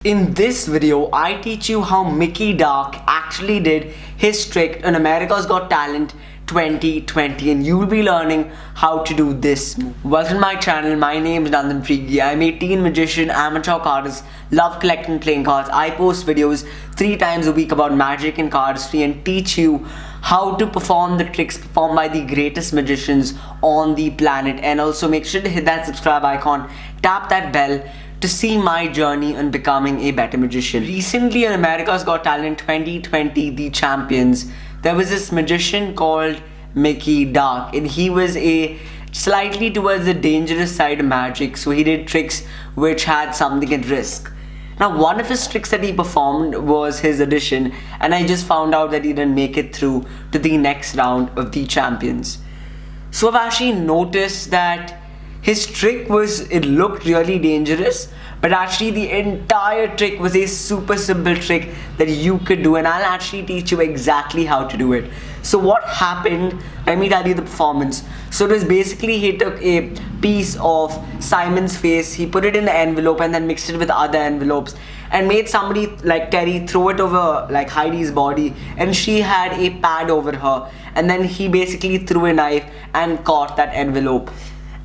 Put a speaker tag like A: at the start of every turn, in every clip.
A: In this video, I teach you how Miki Dark actually did his trick on America's Got Talent 2020, and you'll be learning how to do this move. Welcome to my channel. My name is Nandan Freaky. I'm a teen magician, amateur cardist, love collecting playing cards. I post videos 3 times a week about magic and cardistry and teach you how to perform the tricks performed by the greatest magicians on the planet. And also make sure to hit that subscribe icon, tap that bell to see my journey on becoming a better magician. Recently on America's Got Talent 2020, the champions, there was this magician called Miki Dark, and he was a slightly towards the dangerous side of magic, so he did tricks which had something at risk. Now, one of his tricks that he performed was his audition, and I just found out that he didn't make it through to the next round of the champions. So I've actually noticed that his trick it looked really dangerous, but actually the entire trick was a super simple trick that you could do, and I'll actually teach you exactly how to do it. So what happened, let me tell you the performance. So it was basically he took a piece of Simon's face, he put it in the envelope and then mixed it with other envelopes and made somebody like Terry throw it over like Heidi's body, and she had a pad over her, and then he basically threw a knife and caught that envelope.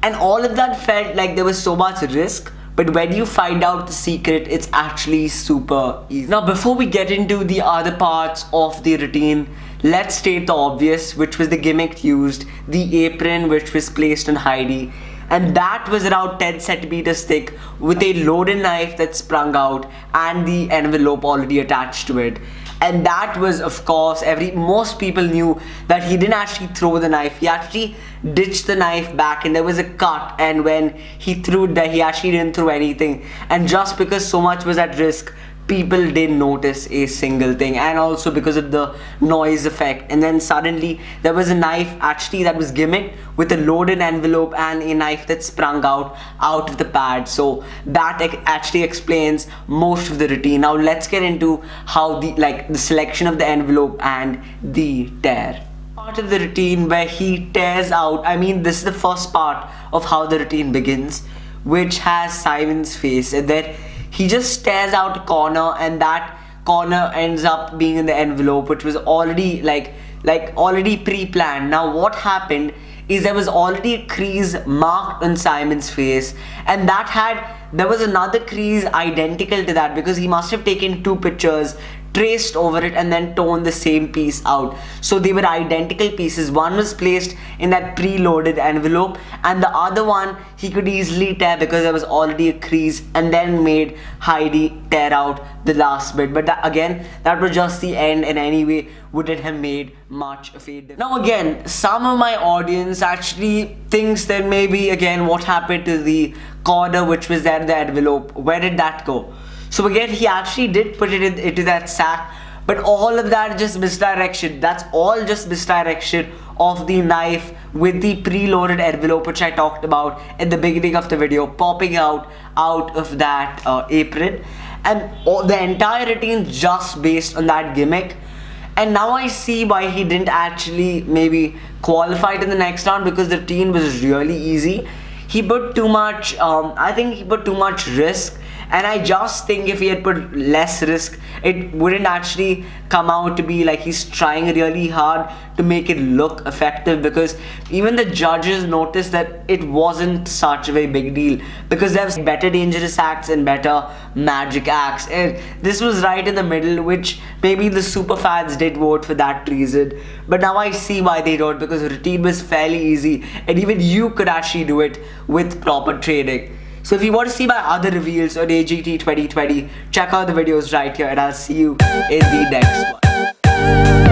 A: And all of that felt like there was so much risk, but when you find out the secret, it's actually super easy. Now, before we get into the other parts of the routine, let's state the obvious, which was the gimmick used, the apron which was placed on Heidi, and that was around 10 centimeters thick with a loaded knife that sprung out and the envelope already attached to it. And that was, of course, most people knew that he didn't actually throw the knife. He actually ditched the knife back and there was a cut, and when he threw it there, he actually didn't throw anything. And just because so much was at risk, people didn't notice a single thing, and also because of the noise effect. And then suddenly there was a knife actually that was gimmicked with a loaded envelope and a knife that sprung out of the pad. So that actually explains most of the routine. Now let's get into how the selection of the envelope and the tear. Part of the routine where he tears out, this is the first part of how the routine begins, which has Simon's face, and then he just tears out a corner, and that corner ends up being in the envelope, which was already already pre-planned. Now what happened is there was already a crease marked on Simon's face, and there was another crease identical to that, because he must have taken 2 pictures, traced over it, and then torn the same piece out. So they were identical pieces. One was placed in that pre-loaded envelope, and the other one he could easily tear because there was already a crease, and then made Heidi tear out the last bit. But that was just the end, and anyway wouldn't have made much of a difference. Now again, some of my audience actually thinks that maybe again what happened to the corner which was there in the envelope, where did that go? So again, he actually did put it into that sack, but all of that is just misdirection. That's all just misdirection of the knife with the preloaded envelope, which I talked about in the beginning of the video, popping out of that apron, and the entire routine just based on that gimmick. And now I see why he didn't actually maybe qualify to the next round, because the routine was really easy. He put too much, I think he put too much risk. And I just think if he had put less risk, it wouldn't actually come out to be like he's trying really hard to make it look effective, because even the judges noticed that it wasn't such a very big deal, because there's better dangerous acts and better magic acts, and this was right in the middle, which maybe the super fans did vote for that reason. But now I see why they don't, because the routine was fairly easy and even you could actually do it with proper training. So if you want to see my other reveals on AGT 2020, check out the videos right here, and I'll see you in the next one.